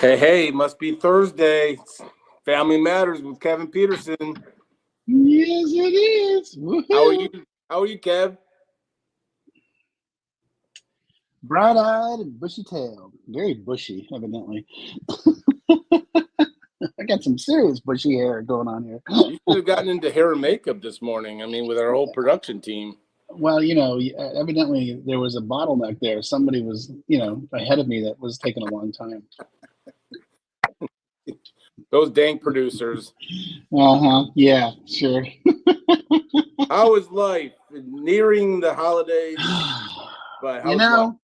Hey, must be Thursday. Family Matters with Kevin Petersen. Yes, it is. Woo-hoo. How are you? How are you, Kev? Bright-eyed and bushy-tailed. Very bushy, evidently. I got some serious bushy hair going on here. You should have gotten into hair and makeup this morning. I mean, with our whole production team. Well, evidently there was a bottleneck there. Somebody was, ahead of me that was taking a long time. Those dang producers. Yeah, sure. How is life? Nearing the holidays. But how's life?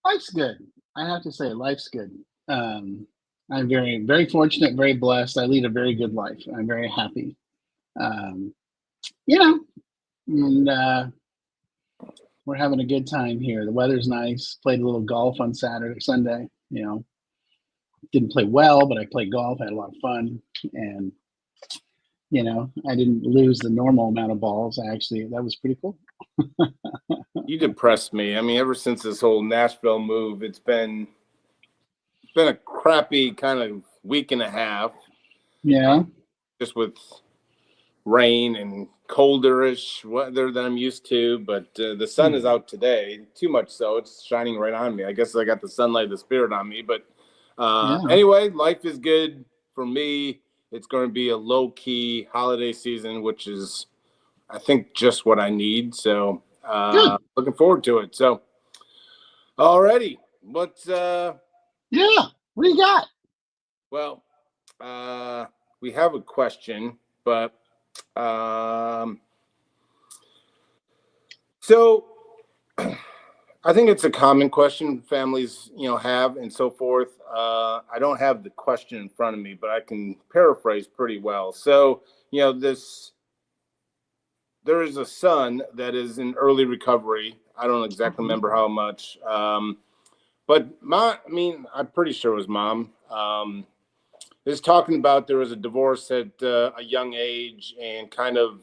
Life's good. I have to say, life's good. I'm very, very fortunate, very blessed. I lead a very good life. I'm very happy. And we're having a good time here. The weather's nice. Played a little golf on Sunday. Didn't play well, but I played golf. Had a lot of fun, and I didn't lose the normal amount of balls. That was pretty cool. You depressed me. I mean, ever since this whole Nashville move, it's been a crappy kind of week and a half. Yeah. Just with rain and colderish weather than I'm used to, but the sun is out today. Too much so. It's shining right on me. I guess I got the sunlight of the spirit on me. But anyway, life is good for me. It's going to be a low-key holiday season, which is, I think, just what I need. So looking forward to it. So, alrighty. What do you got? Well, we have a question, but so I think it's a common question families, have and so forth. I don't have the question in front of me, but I can paraphrase pretty well. So, there is a son that is in early recovery. I don't exactly remember how much. But I'm pretty sure it was mom. Is talking about there was a divorce at a young age and kind of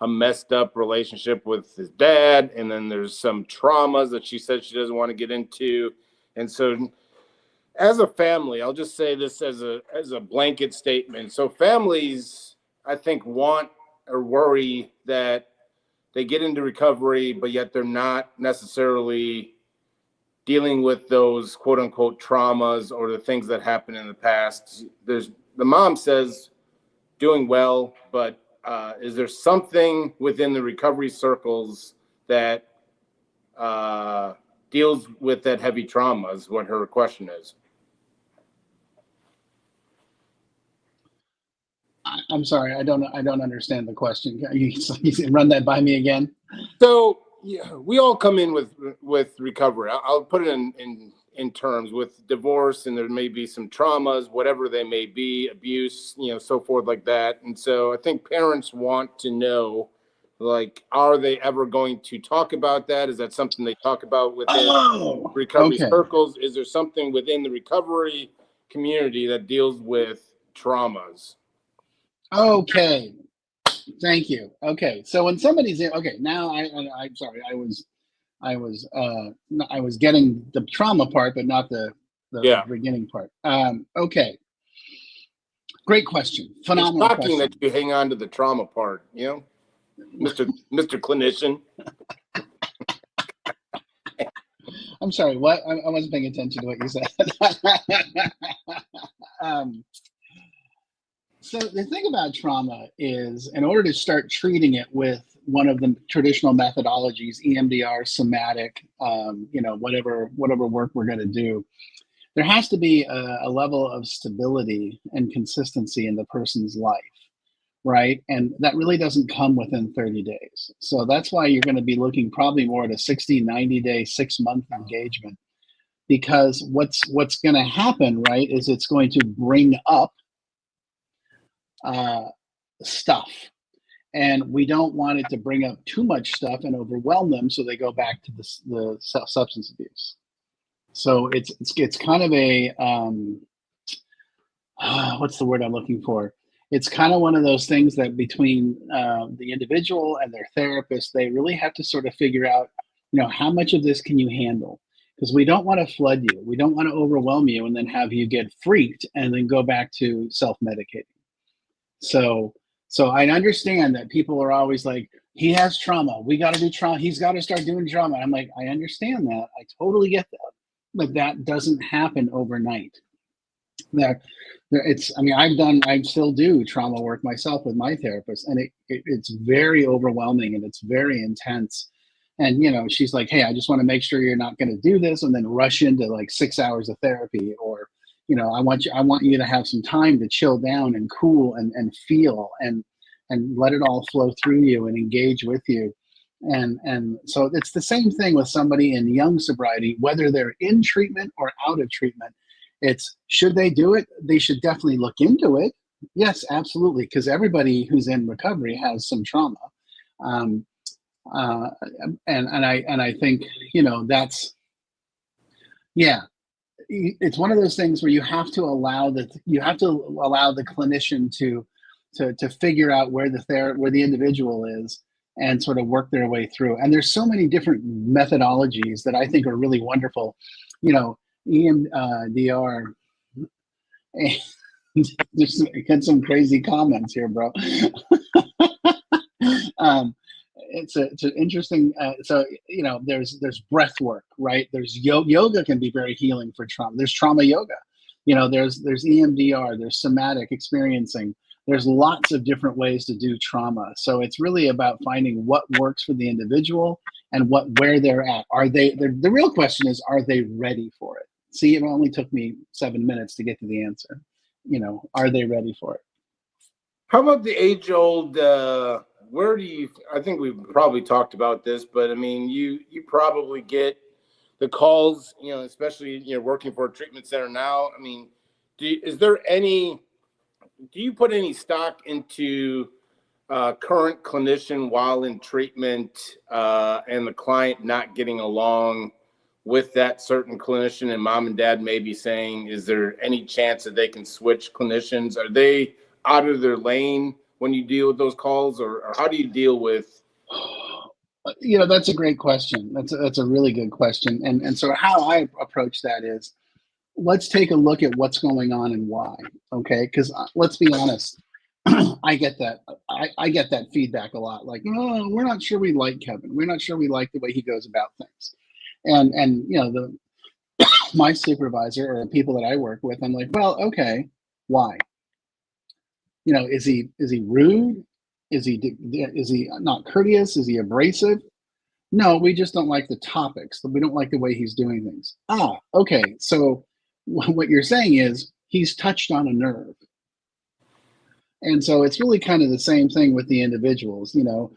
a messed up relationship with his dad. And then there's some traumas that she said she doesn't want to get into. And so as a family, I'll just say this as a blanket statement. So families, I think, want or worry that they get into recovery, but yet they're not necessarily dealing with those quote unquote traumas or the things that happened in the past. The mom says doing well, but is there something within the recovery circles that deals with that heavy trauma is what her question is. I'm sorry, I don't understand the question. You run that by me again? So we all come in with recovery. I'll put it in terms with divorce, and there may be some traumas, whatever they may be, abuse, so forth like that. And so I think parents want to know, like, are they ever going to talk about that? Is that something they talk about within recovery circles? Is there something within the recovery community that deals with traumas? Okay. Thank you. Okay. So when somebody's in, now I'm sorry, I was getting the trauma part, but not the beginning part. Okay. Great question. Phenomenal. It's shocking that you hang on to the trauma part, Mr. Clinician. I'm sorry, what? I wasn't paying attention to what you said. So the thing about trauma is, in order to start treating it with one of the traditional methodologies, EMDR, somatic, whatever work we're going to do, there has to be a level of stability and consistency in the person's life, right? And that really doesn't come within 30 days. So that's why you're going to be looking probably more at a 60, 90-day, 6-month engagement, because what's going to happen, right, is it's going to bring up stuff, and we don't want it to bring up too much stuff and overwhelm them, so they go back to the substance abuse. So it's kind of a what's the word I'm looking for? It's kind of one of those things that between the individual and their therapist, they really have to sort of figure out, how much of this can you handle? because we don't want to flood you. We don't want to overwhelm you and then have you get freaked and then go back to self-medicating. So, so I understand that people are always like, he has trauma. We got to do trauma. He's got to start doing trauma. I'm like, I understand that. I totally get that. But that doesn't happen overnight. It's, I mean, I still do trauma work myself with my therapist, and it's very overwhelming and it's very intense. And, you know, she's like, hey, I just want to make sure you're not going to do this and then rush into like 6 hours of therapy, or, you know, I want you to have some time to chill down and cool and feel and let it all flow through you and engage with you. And so it's the same thing with somebody in young sobriety, whether they're in treatment or out of treatment. It's, should they do it? They should definitely look into it. Yes, absolutely, because everybody who's in recovery has some trauma. Um, uh, and I think, you know, that's, yeah, it's one of those things where you have to allow the clinician to figure out where the individual is and sort of work their way through. And there's so many different methodologies that I think are really wonderful. You know, EMDR. Just get some crazy comments here, bro. It's an interesting. So, you know, there's breath work, right? There's yoga can be very healing for trauma. There's trauma yoga. You know, there's EMDR. There's somatic experiencing. There's lots of different ways to do trauma. So it's really about finding what works for the individual and where they're at. The real question is, are they ready for it? See, it only took me 7 minutes to get to the answer. You know, are they ready for it? How about the age old, where do you, I think we've probably talked about this, but I mean, you probably get the calls, you know, especially, you know, working for a treatment center now. I mean, do you put any stock into current clinician while in treatment and the client not getting along with that certain clinician, and mom and dad may be saying, is there any chance that they can switch clinicians? Are they out of their lane when you deal with those calls, or how do you deal with? You know, that's a great question. That's a really good question. And so how I approach that is, let's take a look at what's going on and why. Okay, because let's be honest, I get that. I get that feedback a lot. Like, oh, we're not sure we like Kevin. We're not sure we like the way he goes about things. And you know, my supervisor or people that I work with, I'm like, well, okay, why? You know, is he rude? Is he not courteous? Is he abrasive? No, we just don't like the topics. We don't like the way he's doing things. Ah, okay. So what you're saying is he's touched on a nerve. And so it's really kind of the same thing with the individuals, you know.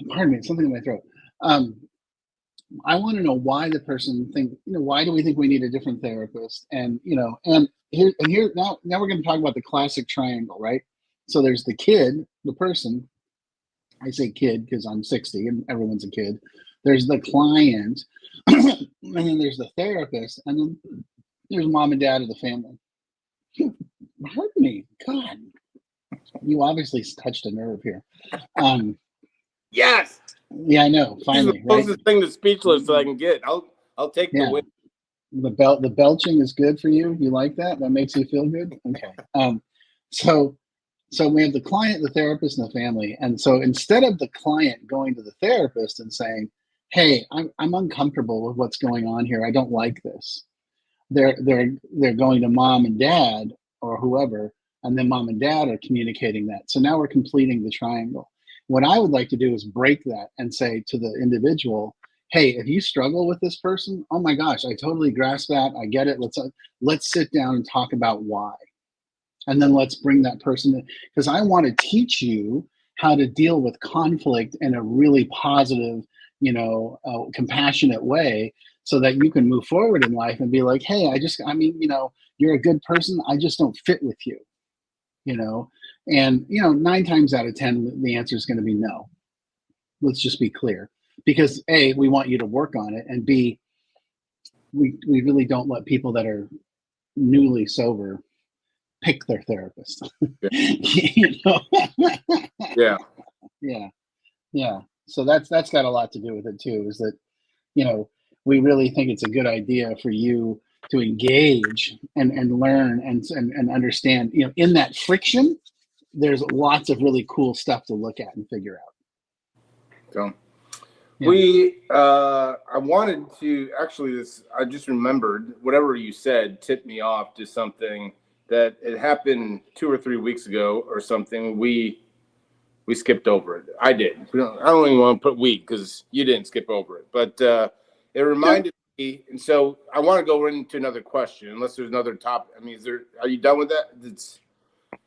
Pardon me, something in my throat. I want to know why the person why do we think we need a different therapist? And, you know, and here now we're going to talk about the classic triangle, right? So there's the kid, the person. I say kid because I'm 60 and everyone's a kid. There's the client, and then there's the therapist, and then there's mom and dad of the family. Pardon me, God, you obviously touched a nerve here. Yes. Yeah, I know. Finally, this is the closest thing to speechless that I can get. I'll take the win. The belching is good for you. You like that? That makes you feel good. Okay. So we have the client, the therapist, and the family. And so instead of the client going to the therapist and saying, "Hey, I'm uncomfortable with what's going on here. I don't like this," they're going to mom and dad or whoever, and then mom and dad are communicating that. So now we're completing the triangle. What I would like to do is break that and say to the individual, hey, if you struggle with this person, oh my gosh, I totally grasp that. I get it. Let's sit down and talk about why. And then let's bring that person in, because I want to teach you how to deal with conflict in a really positive, you know, compassionate way, so that you can move forward in life and be like, hey, you know, you're a good person. I just don't fit with you, you know? And, you know, 9 times out of 10, the answer is going to be no. Let's just be clear, because A, we want you to work on it. And B, we really don't let people that are newly sober pick their therapist. You know? Yeah. Yeah. So that's got a lot to do with it too, is that, you know, we really think it's a good idea for you to engage and learn and understand. You know, in that friction, there's lots of really cool stuff to look at and figure out. So Yeah. I wanted to actually, I just remembered whatever you said tipped me off to something that it happened 2 or 3 weeks ago or something. We skipped over it. I did. I don't even want to put we because you didn't skip over it, but it reminded me. And so I want to go into another question, unless there's another topic. I mean, are you done with that? It's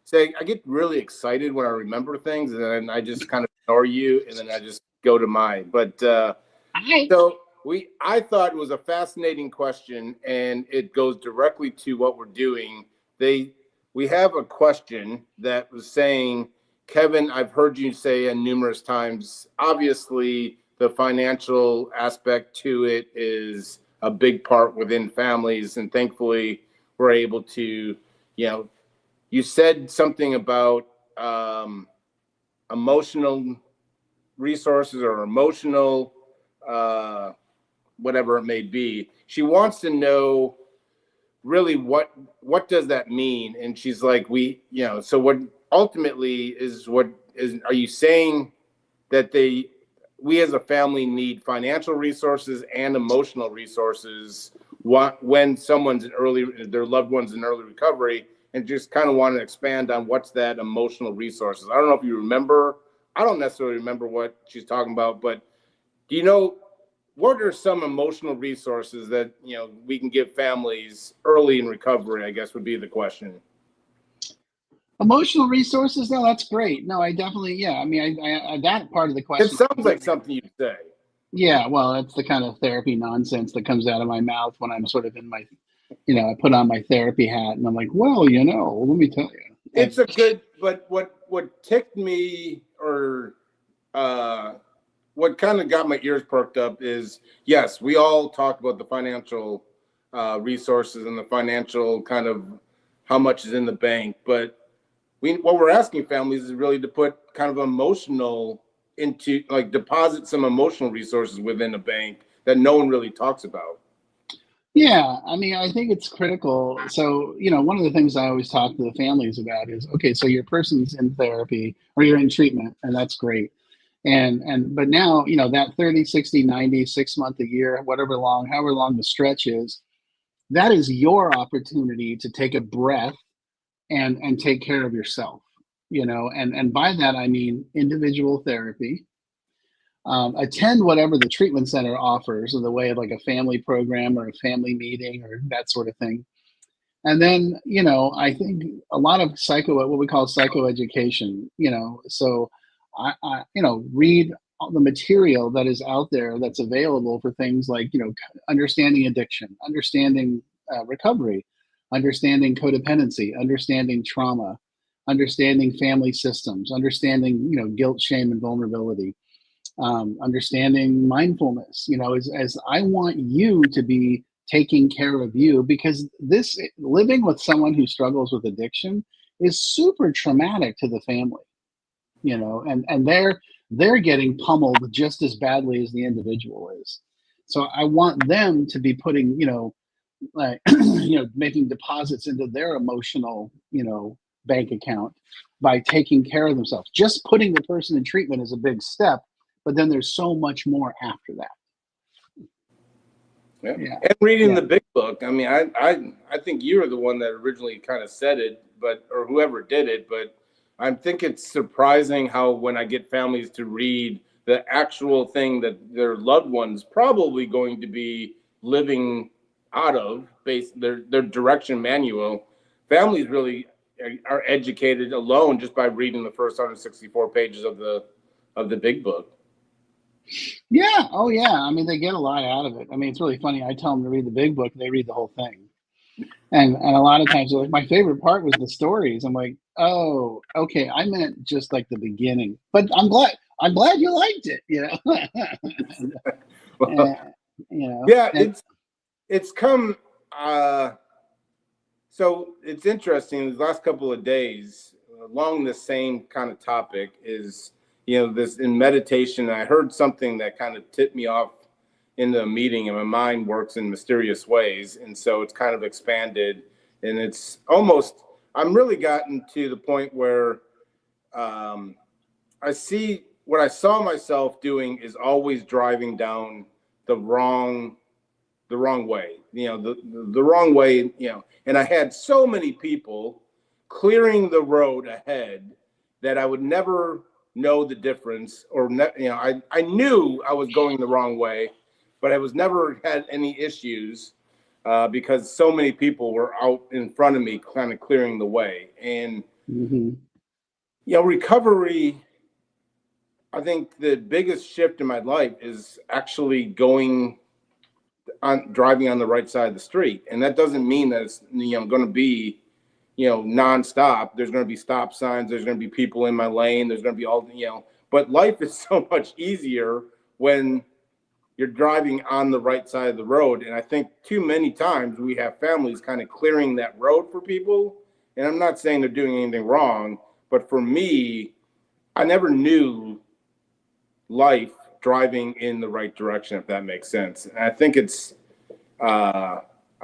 say I get really excited when I remember things, and then I just kind of ignore you, and then I just go to mine. But so I thought it was a fascinating question, and it goes directly to what we're doing. We have a question that was saying, Kevin, I've heard you say numerous times, obviously the financial aspect to it is a big part within families, and thankfully we're able to, you know, you said something about emotional resources or emotional whatever it may be. She wants to know really what does that mean, and she's like, so what ultimately is, are you saying that we as a family need financial resources and emotional resources when their loved one's in early recovery, and just kind of want to expand on what's that emotional resources? I don't know if you remember. I don't necessarily remember what she's talking about, but do you know what are some emotional resources that we can give families early in recovery? I guess would be the question. Emotional resources? No, that's great. No, I definitely, yeah. I mean, I that part of the It question. sounds like something you'd say. Yeah, well, that's the kind of therapy nonsense that comes out of my mouth when I'm sort of in my, I put on my therapy hat and I'm like, well, let me tell you. It's a good, but what ticked me, or what kind of got my ears perked up is, yes, we all talk about the financial resources and the financial kind of how much is in the bank, but what we're asking families is really to put kind of emotional into, like, deposit some emotional resources within a bank that no one really talks about. Yeah, I mean, I think it's critical. So, one of the things I always talk to the families about is, okay, so your person's in therapy or you're in treatment, and that's great. But now, that 30, 60, 90, 6 month, a year, however long the stretch is, that is your opportunity to take a breath and take care of yourself, and by that I mean individual therapy. Attend whatever the treatment center offers in the way of like a family program or a family meeting or that sort of thing. And then, I think a lot of what we call psychoeducation, so read the material that is out there that's available for things like, understanding addiction, understanding recovery, understanding codependency, understanding trauma, understanding family systems, understanding, guilt, shame, and vulnerability, understanding mindfulness, as I want you to be taking care of you, because this living with someone who struggles with addiction is super traumatic to the family, and they're getting pummeled just as badly as the individual is. So I want them to be putting, like, making deposits into their emotional, bank account by taking care of themselves. Just putting the person in treatment is a big step, but then there's so much more after that. Yeah. And reading the big book. I mean, I think you were the one that originally kind of said it, or whoever did it, but I think it's surprising how when I get families to read the actual thing that their loved one's probably going to be living out of, their direction manual, families really are educated alone just by reading the first 164 pages of the big book. Yeah. Oh, yeah. I mean, they get a lot out of it. I mean, it's really funny. I tell them to read the big book, they read the whole thing. And a lot of times they're like, my favorite part was the stories. I'm like, oh, okay. I meant just like the beginning, but I'm glad you liked it, Well, Yeah, it's come. So it's interesting. The last couple of days, along the same kind of topic, is this in meditation. I heard something that kind of tipped me off into a meeting, and my mind works in mysterious ways. And so it's kind of expanded, and it's almost, I'm really gotten to the point where I see what I saw myself doing is always driving down the wrong way, the wrong way, and I had so many people clearing the road ahead that I would never know the difference, or I knew I was going the wrong way, but I was never had any issues because so many people were out in front of me kind of clearing the way. And recovery, I think the biggest shift in my life is actually driving on the right side of the street. And that doesn't mean that it's going to be nonstop. There's going to be stop signs, there's going to be people in my lane, there's going to be all but life is so much easier when you're driving on the right side of the road. And I think too many times we have families kind of clearing that road for people, and I'm not saying they're doing anything wrong, but for me, I never knew life driving in the right direction, if that makes sense. And I think it's I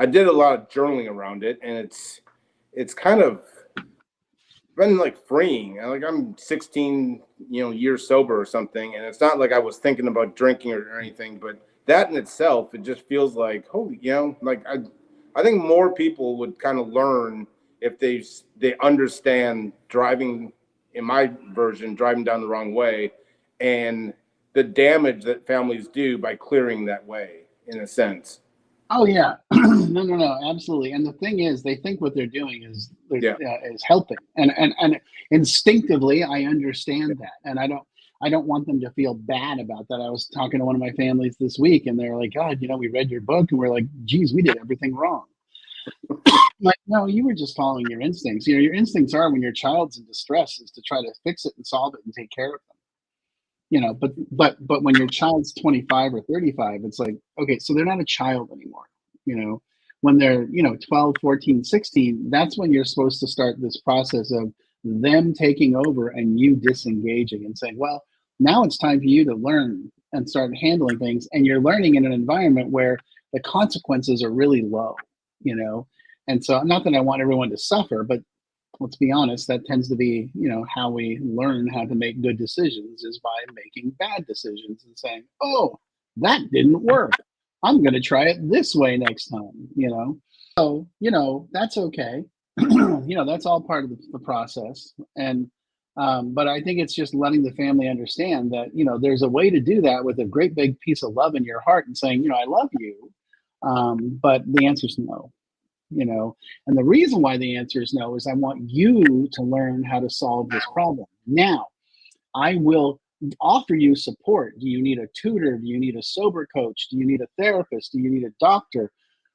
did a lot of journaling around it, and it's kind of been like freeing. Like I'm 16 years sober or something, and it's not like I was thinking about drinking or anything, but that in itself, it just feels like holy, like I think more people would kind of learn if they understand driving, in my version, driving down the wrong way, and the damage that families do by clearing that way, in a sense. Oh yeah, no, absolutely. And the thing is, they think what they're doing is is helping, and instinctively, I understand that, and I don't want them to feel bad about that. I was talking to one of my families this week, and they're like, "God, we read your book, and we're like, geez, we did everything wrong." Like, no, you were just following your instincts. Your instincts are when your child's in distress is to try to fix it and solve it and take care of them. But when your child's 25 or 35, it's like, okay, so they're not a child anymore. When they're 12, 14, 16, that's when you're supposed to start this process of them taking over and you disengaging and saying, well, now it's time for you to learn and start handling things, and you're learning in an environment where the consequences are really low. And so, not that I want everyone to suffer, but let's be honest, that tends to be, how we learn how to make good decisions is by making bad decisions and saying, oh, that didn't work. I'm going to try it this way next time. So, that's okay. That's all part of the process. And, but I think it's just letting the family understand that, there's a way to do that with a great big piece of love in your heart and saying, I love you. But the answer is no. And the reason why the answer is no is I want you to learn how to solve this problem. Now, I will offer you support. Do you need a tutor? Do you need a sober coach? Do you need a therapist? Do you need a doctor?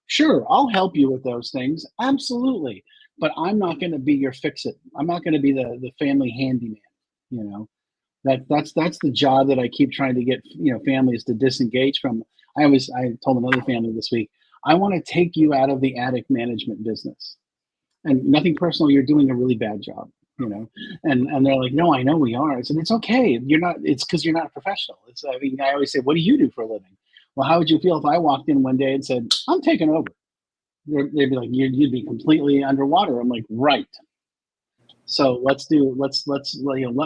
Sure, I'll help you with those things. Absolutely. But I'm not going to be your fix-it. I'm not going to be the family handyman. That's the job that I keep trying to get families to disengage from. I told another family this week, I want to take you out of the addict management business. And nothing personal, you're doing a really bad job, And they're like, no, I know we are. I said, it's okay. You're not, it's because you're not a professional. I always say, what do you do for a living? Well, how would you feel if I walked in one day and said, I'm taking over? They'd be like, you'd be completely underwater. I'm like, right. So let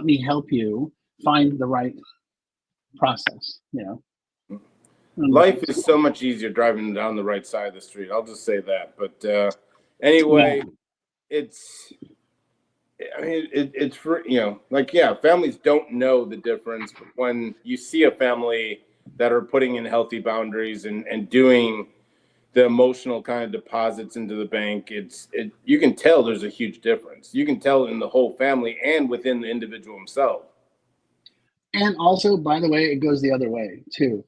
me help you find the right process, Life is so much easier driving down the right side of the street. I'll just say that. But anyway, it's for, families don't know the difference. But when you see a family that are putting in healthy boundaries and doing the emotional kind of deposits into the bank, you can tell there's a huge difference. You can tell in the whole family and within the individual himself. And also, by the way, it goes the other way too.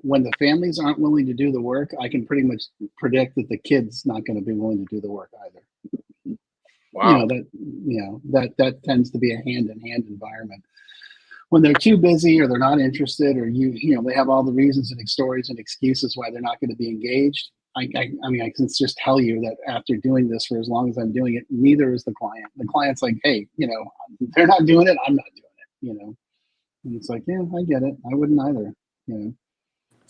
When the families aren't willing to do the work, I can pretty much predict that the kid's not going to be willing to do the work either. Wow. That tends to be a hand-in-hand environment. When they're too busy or they're not interested, or they have all the reasons and stories and excuses why they're not going to be engaged. I can just tell you that after doing this for as long as I'm doing it, neither is the client. The client's like, hey, they're not doing it, I'm not doing it. And it's like, yeah, I get it. I wouldn't either.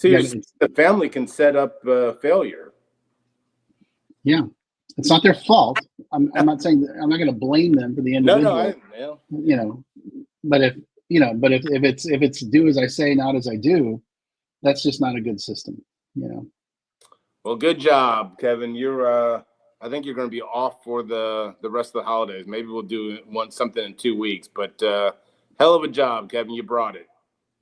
So You you're gotta, saying the family can set up failure. yeah, it's not their fault. I'm not saying I'm not going to blame them for the No, no, individual, yeah. you know, but if it's do as I say, not as I do, that's just not a good system, you know. Well, good job, Kevin. I think you're going to be off for the rest of the holidays. Maybe we'll do something in 2 weeks. But hell of a job, Kevin. You brought it.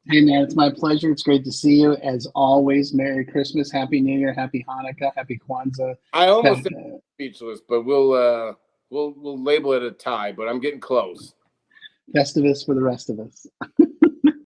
Hey man, it's my pleasure. It's great to see you. As always, Merry Christmas, Happy New Year, Happy Hanukkah, Happy Kwanzaa. I almost said speechless, but we'll label it a tie. But I'm getting close. Festivus for the rest of us.